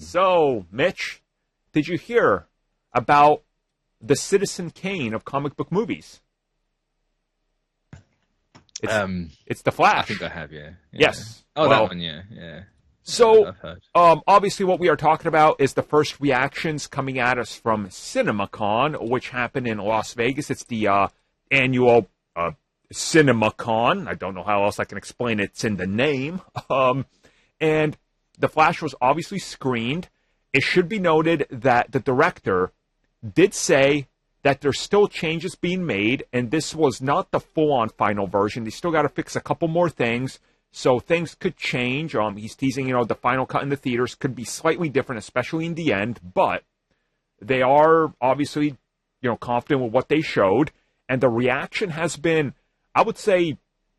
So, Mitch, did you hear about the Citizen Kane of comic book movies? It's the Flash. I think I have, yeah. Yes. Oh, well, that one, yeah. So, I've heard. Obviously what we are talking about is the first reactions coming at us from CinemaCon, which happened in Las Vegas. It's the annual CinemaCon. I don't know how else I can explain it. It's in the name. And the Flash was obviously screened. It should be noted that the director did say that there's still changes being made, and this was not the full-on final version. They still got to fix a couple more things, so things could change. He's teasing, the final cut in the theaters could be slightly different, especially in the end, but they are obviously, confident with what they showed, and the reaction has been, I would say,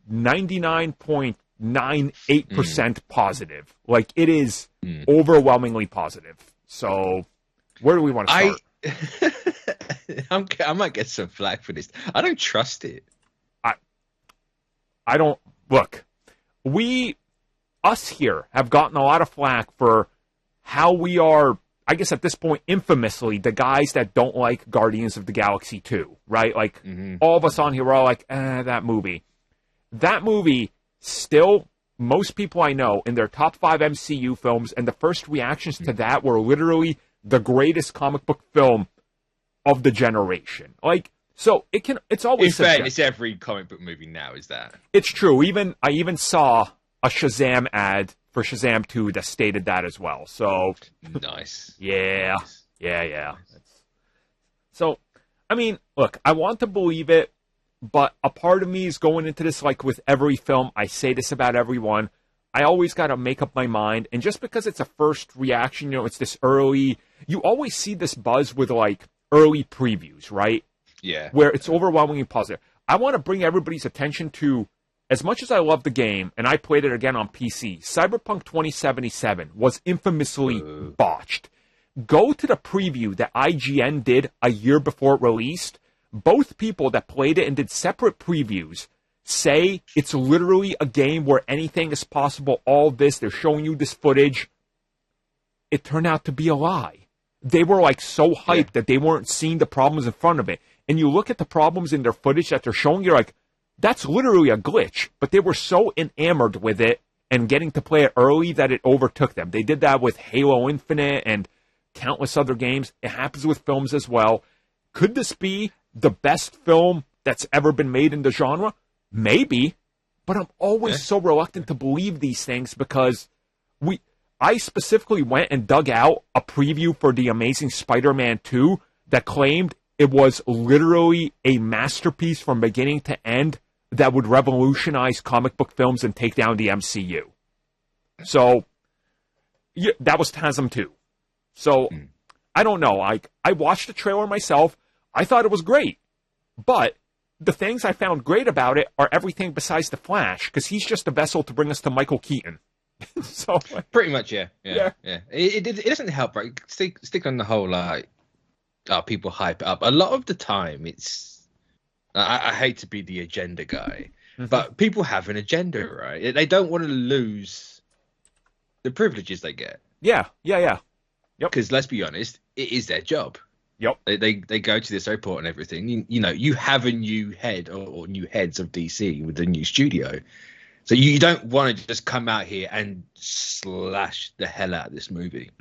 99.98% positive. Like, it is overwhelmingly positive. So, where do we want to start? I might get some flack for this. I don't trust it. I don't... Look, us here have gotten a lot of flack for how we are, I guess at this point, infamously, the guys that don't like Guardians of the Galaxy 2, right? Like, all of us on here are all like, that movie. That movie, still, most people I know, in their top 5 MCU films, and the first reactions to that were literally the greatest comic book film of the generation. Like, so it's always in fact, it's every comic book movie now is that. It's true. I even saw a Shazam ad for Shazam 2 that stated that as well. So nice. Yeah. Nice. So, I mean, look, I want to believe it, but a part of me is going into this like with every film. I say this about everyone. I always got to make up my mind, and just because it's a first reaction, it's this early, you always see this buzz with like early previews, right? Yeah. Where it's overwhelmingly positive. I want to bring everybody's attention to, as much as I love the game, and I played it again on PC, Cyberpunk 2077 was infamously botched. Go to the preview that IGN did a year before it released. Both people that played it and did separate previews say it's literally a game where anything is possible, all this, they're showing you this footage. It turned out to be a lie. They were like so hyped that they weren't seeing the problems in front of it. And you look at the problems in their footage that they're showing, you're like, that's literally a glitch. But they were so enamored with it and getting to play it early that it overtook them. They did that with Halo Infinite and countless other games. It happens with films as well. Could this be the best film that's ever been made in the genre? Maybe, but I'm always so reluctant to believe these things because I specifically went and dug out a preview for The Amazing Spider-Man 2 that claimed it was literally a masterpiece from beginning to end that would revolutionize comic book films and take down the MCU. So, that was TASM 2. So, I don't know. I watched the trailer myself. I thought it was great, but the things I found great about it are everything besides the Flash, because he's just a vessel to bring us to Michael Keaton. So pretty much, yeah. It doesn't help, right? Stick on the whole people hype it up. A lot of the time, it's I hate to be the agenda guy, but people have an agenda, right? They don't want to lose the privileges they get. Yeah. Yep. Because let's be honest, it is their job. Yep. They go to this airport and everything. You have a new head or new heads of DC with a new studio. So you don't want to just come out here and slash the hell out of this movie.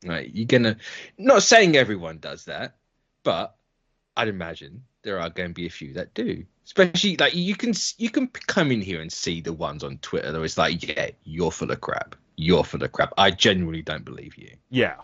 Right? You're going to... Not saying everyone does that, but I'd imagine there are going to be a few that do. Especially, like, you can come in here and see the ones on Twitter that it's like, yeah, you're full of crap. You're full of crap. I genuinely don't believe you. Yeah.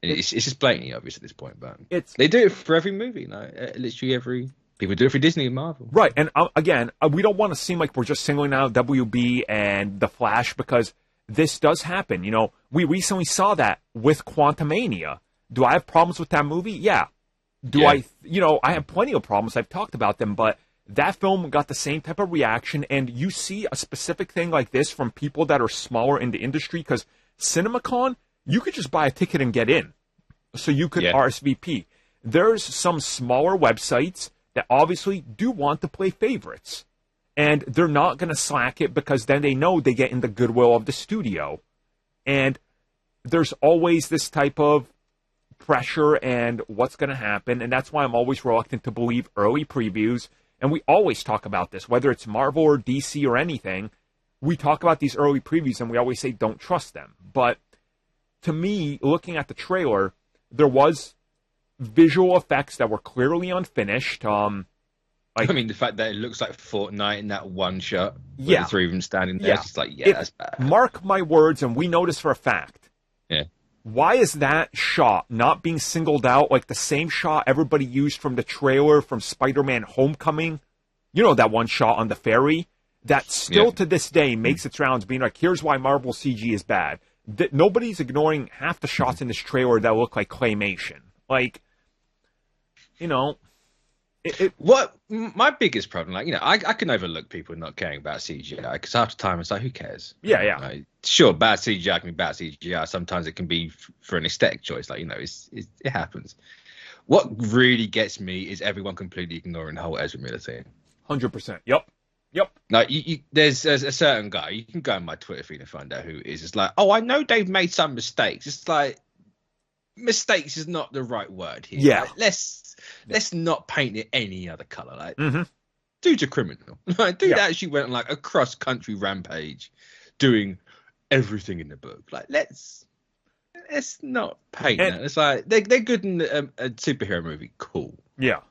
It's just blatantly obvious at this point, but they do it for every movie, literally every. People do it for Disney and Marvel, right? And again, we don't want to seem like we're just singling out WB and the Flash because this does happen. We recently saw that with Quantumania. Do I have problems with that movie? Yeah. I have plenty of problems. I've talked about them, but that film got the same type of reaction. And you see a specific thing like this from people that are smaller in the industry because CinemaCon, you could just buy a ticket and get in. So you could RSVP. There's some smaller websites that obviously do want to play favorites. And they're not going to slack it because then they know they get in the goodwill of the studio. And there's always this type of pressure and what's going to happen, and that's why I'm always reluctant to believe early previews. And we always talk about this, whether it's Marvel or DC or anything. We talk about these early previews, and we always say don't trust them. But to me, looking at the trailer, there was visual effects that were clearly unfinished. I mean, the fact that it looks like Fortnite in that one shot, with yeah, the three of them standing there, it's just like, that's bad. Mark my words, and we know this for a fact. Yeah. Why is that shot not being singled out like the same shot everybody used from the trailer from Spider-Man Homecoming? You know, that one shot on the ferry? That still to this day makes its rounds, being like, here's why Marvel CG is bad. Nobody's ignoring half the shots in this trailer that look like claymation. Like, you know... What my biggest problem, like, you know, I can overlook people not caring about CGI because half the time it's like, who cares? Yeah. Like, sure, bad CGI can be bad CGI. Sometimes it can be for an aesthetic choice. Like, you know, it happens. What really gets me is everyone completely ignoring the whole Ezra Miller thing. 100%. Yep. Like, there's a certain guy. You can go on my Twitter feed and find out who it is. It's like, oh, I know they've made some mistakes. It's like, mistakes is not the right word here. Yeah. Like, let's not paint it any other color. Like, dude's a criminal. Like, dude actually went on like a cross-country rampage, doing everything in the book. Like, let's not paint that. It's like they're good in a superhero movie. Cool. Yeah.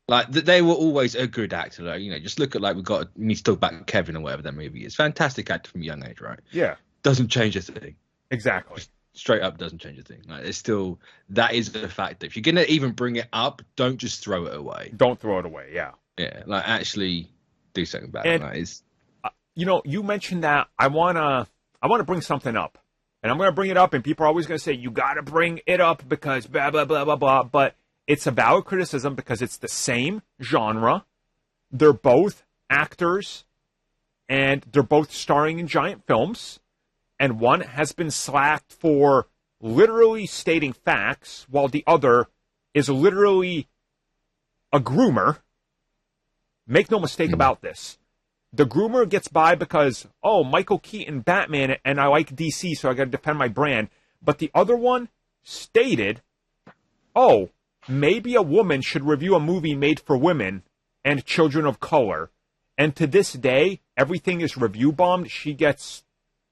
Like, they were always a good actor. Like, you know, just look at, like, we need to talk about Kevin or whatever that movie is. Fantastic actor from a young age, right? Yeah. Doesn't change a thing. Exactly. Straight up doesn't change a thing. Like, it's still, that is a factor. If you're gonna even bring it up, don't just throw it away. Don't throw it away. Yeah. Yeah. Like, actually do something about it. Like, you know, you mentioned that I wanna bring something up, and I'm gonna bring it up, and people are always gonna say you gotta bring it up because blah blah blah blah blah. But it's a valid criticism because it's the same genre. They're both actors, and they're both starring in giant films. And one has been slacked for literally stating facts, while the other is literally a groomer. Make no mistake about this. The groomer gets by because, oh, Michael Keaton, Batman, and I like DC, so I got to defend my brand. But the other one stated, oh, maybe a woman should review a movie made for women and children of color. And to this day, everything is review bombed. She gets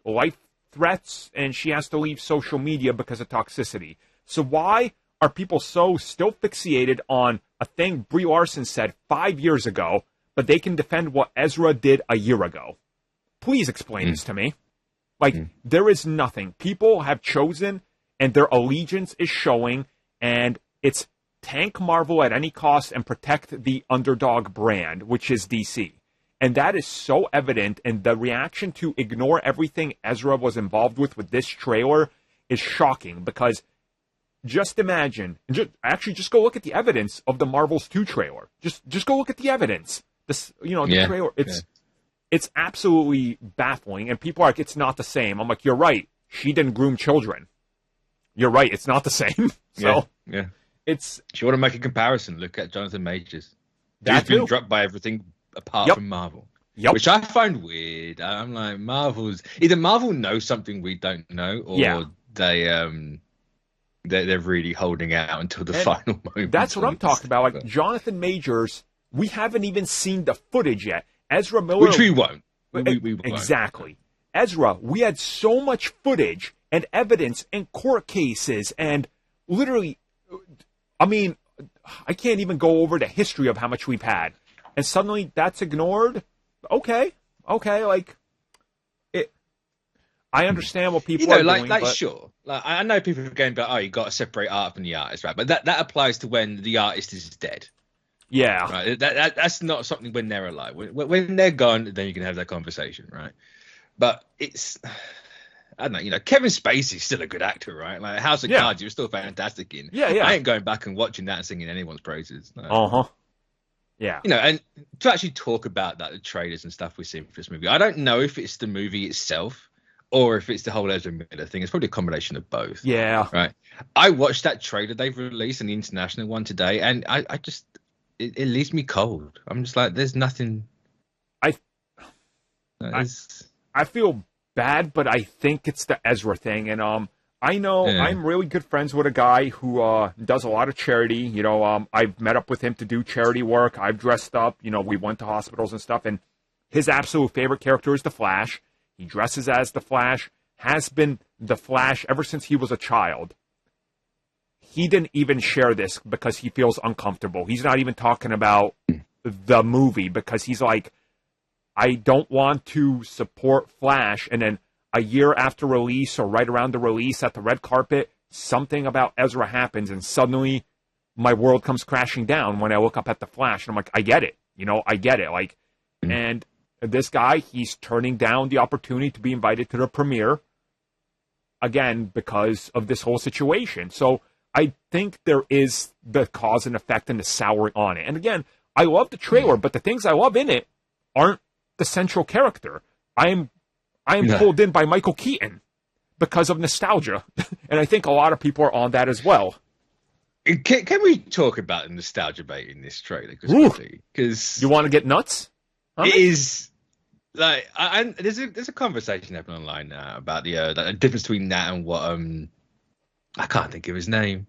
life threats, and she has to leave social media because of toxicity. So why are people so still fixated on a thing Brie Larson said 5 years ago, but they can defend what Ezra did a year ago? Please explain this to me. Like, there is nothing. People have chosen, and their allegiance is showing, and it's tank Marvel at any cost and protect the underdog brand, which is DC. And that is so evident, and the reaction to ignore everything Ezra was involved with this trailer is shocking, because just imagine, just go look at the evidence of the Marvels 2 trailer. Just go look at the evidence. The trailer, it's absolutely baffling, and people are like, it's not the same. I'm like, you're right. She didn't groom children. You're right. It's not the same. So it's. If you want to make a comparison, look at Jonathan Majors. That's been dropped by everything apart from Marvel. Which I find weird. I'm like, either Marvel knows something we don't know, or they're really holding out until the final moment. That's what I'm talking about. Like, Jonathan Majors, we haven't even seen the footage yet. Ezra Miller, which we won't. We won't. Exactly. Ezra, we had so much footage and evidence and court cases and literally, I mean, I can't even go over the history of how much we've had. And suddenly that's ignored. Okay, like it. I understand what people are doing. But... sure. Like, I know people are going, but you got to separate art from the artist, right? But that applies to when the artist is dead. Yeah, right. That's not something when they're alive. When they're gone, then you can have that conversation, right? But it's, I don't know. You know, Kevin Spacey's still a good actor, right? Like House of Cards, you're still fantastic in. Yeah. I ain't going back and watching that and singing anyone's praises. No. Yeah. You know, and to actually talk about that, the trailers and stuff we've seen for this movie, I don't know if it's the movie itself or if it's the whole Ezra Miller thing. It's probably a combination of both. Yeah. Right. I watched that trailer they've released and the international one today, and I just, it leaves me cold. I'm just like, there's nothing. I feel bad, but I think it's the Ezra thing. And I know I'm really good friends with a guy who does a lot of charity. You know, I've met up with him to do charity work. I've dressed up. You know, we went to hospitals and stuff. And his absolute favorite character is the Flash. He dresses as the Flash, has been the Flash ever since he was a child. He didn't even share this because he feels uncomfortable. He's not even talking about the movie because he's like, I don't want to support Flash. And then a year after release or right around the release at the red carpet, something about Ezra happens and suddenly my world comes crashing down when I look up at the Flash. And I'm like, I get it. You know, I get it. Like, and this guy, he's turning down the opportunity to be invited to the premiere again because of this whole situation. So I think there is the cause and effect and the souring on it. And again, I love the trailer, but the things I love in it aren't the central character. I am pulled in by Michael Keaton because of nostalgia. And I think a lot of people are on that as well. Can we talk about the nostalgia bait in this trailer? Because you want to get nuts? It is like there's a conversation happening online now about the difference between that and what I can't think of his name.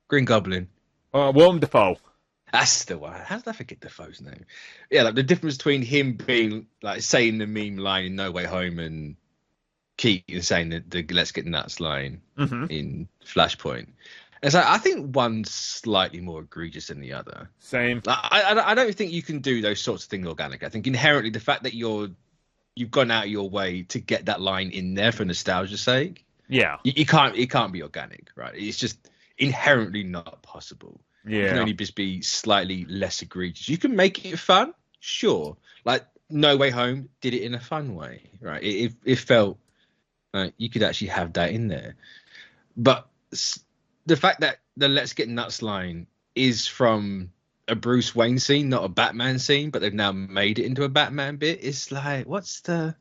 Green Goblin. Willem Dafoe. That's the one. How did I forget Defoe's name? Yeah, like the difference between him being like saying the meme line in No Way Home and Keaton saying the "Let's Get Nuts" line in Flashpoint. And so I think one's slightly more egregious than the other. Same. I don't think you can do those sorts of things organic. I think inherently the fact that you've gone out of your way to get that line in there for nostalgia's sake. Yeah. It can't be organic, right? It's just inherently not possible. Yeah. It can only just be slightly less egregious. You can make it fun, sure. Like No Way Home did it in a fun way, right? It felt you could actually have that in there. But the fact that the "Let's Get Nuts" line is from a Bruce Wayne scene, not a Batman scene, but they've now made it into a Batman bit, it's like, what's the...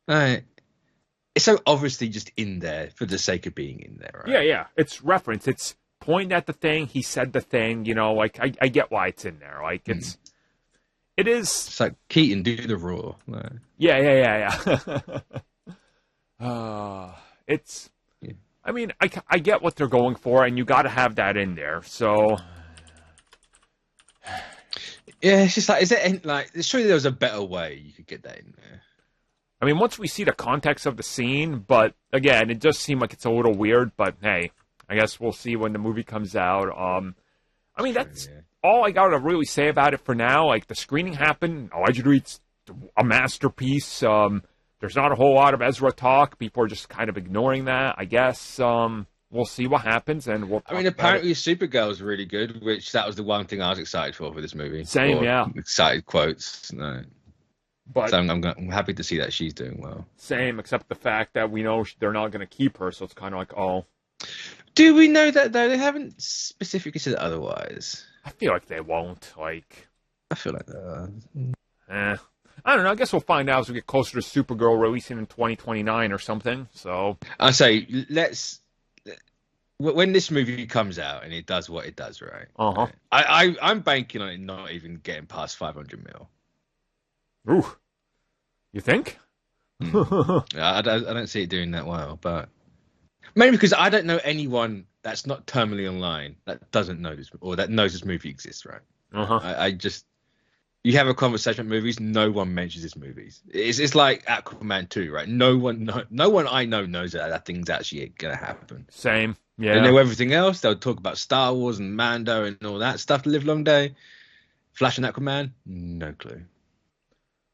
it's so obviously just in there for the sake of being in there, right? Yeah. It's reference. It's pointing at the thing. He said the thing, you know, like, I get why it's in there. Like, it is... It's like, Keaton, do the raw. Like, yeah. It's... Yeah. I mean, I get what they're going for, and you got to have that in there, so... Yeah, it's just like, surely there was a better way you could get that in there. I mean, once we see the context of the scene, but again, it does seem like it's a little weird, but hey, I guess we'll see when the movie comes out. I mean, that's all I got to really say about it for now. Like, the screening happened. Allegedly, it's a masterpiece. There's not a whole lot of Ezra talk. People are just kind of ignoring that, I guess. We'll see what happens, and we'll. I mean, apparently Supergirl is really good, which that was the one thing I was excited for this movie. Same, yeah. Excited quotes. No. But so I'm happy to see that she's doing well. Same, except the fact that we know they're not going to keep her, so it's kind of like, oh. Do we know that, though? They haven't specifically said otherwise. I feel like they won't. Like, I feel like they are. I don't know. I guess we'll find out as we get closer to Supergirl releasing in 2029 or something. So I say, when this movie comes out and it does what it does, right? I'm banking on it not even getting past 500 mil. Ooh, you think? I don't see it doing that well, but mainly because I don't know anyone that's not terminally online that doesn't know this or that knows this movie exists, right? I just. You have a conversation with movies, no one mentions this movies. It's like Aquaman 2, right? No one I know knows that thing's actually going to happen. Same, yeah. They know everything else. They'll talk about Star Wars and Mando and all that stuff the live long day. Flash and Aquaman, no clue.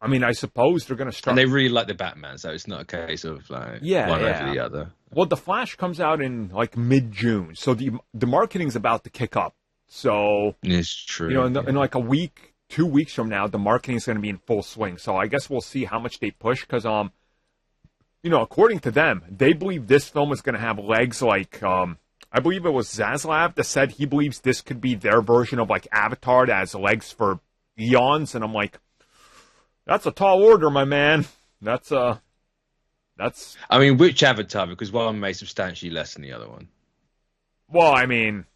I mean, I suppose they're going to start... And they really like the Batman, so it's not a case of like one over the other. Well, The Flash comes out in like mid-June, so the marketing's about to kick up. So... It's true. You know, in like a week... 2 weeks from now, the marketing is going to be in full swing. So I guess we'll see how much they push because, you know, according to them, they believe this film is going to have legs like, I believe it was Zaslav that said he believes this could be their version of like Avatar that has legs for eons. And I'm like, that's a tall order, my man. That's. I mean, which Avatar? Because one made substantially less than the other one. Well, I mean.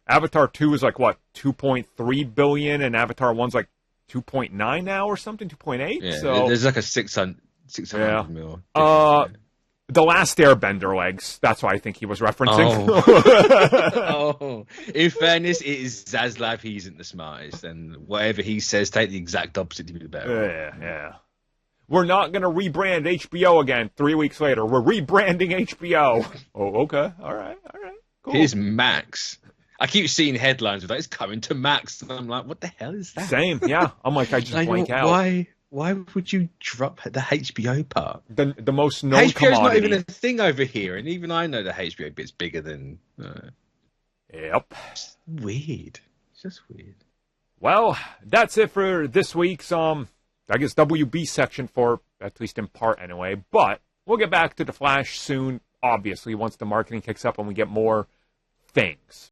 Avatar 2 is like, what, 2.3 billion, and Avatar 1's like 2.9 now or something, 2.8? Yeah, so, there's like a 600 mil. The Last Airbender legs. That's what I think he was referencing. Oh. In fairness, it is Zaslav. He isn't the smartest, and whatever he says, take the exact opposite to be the better. Yeah. We're not going to rebrand HBO again 3 weeks later. We're rebranding HBO. Oh, okay. All right. Cool. Here's Max. I keep seeing headlines with that. It's coming to Max. And I'm like, what the hell is that? Same, yeah. I'm like, I just blank out. Why would you drop the HBO part? The most known HBO's commodity. not even a thing over here, and even I know the HBO bit's bigger than... Yep. It's weird. It's just weird. Well, that's it for this week's, I guess, WB section for, at least in part anyway. But we'll get back to The Flash soon, obviously, once the marketing kicks up and we get more things.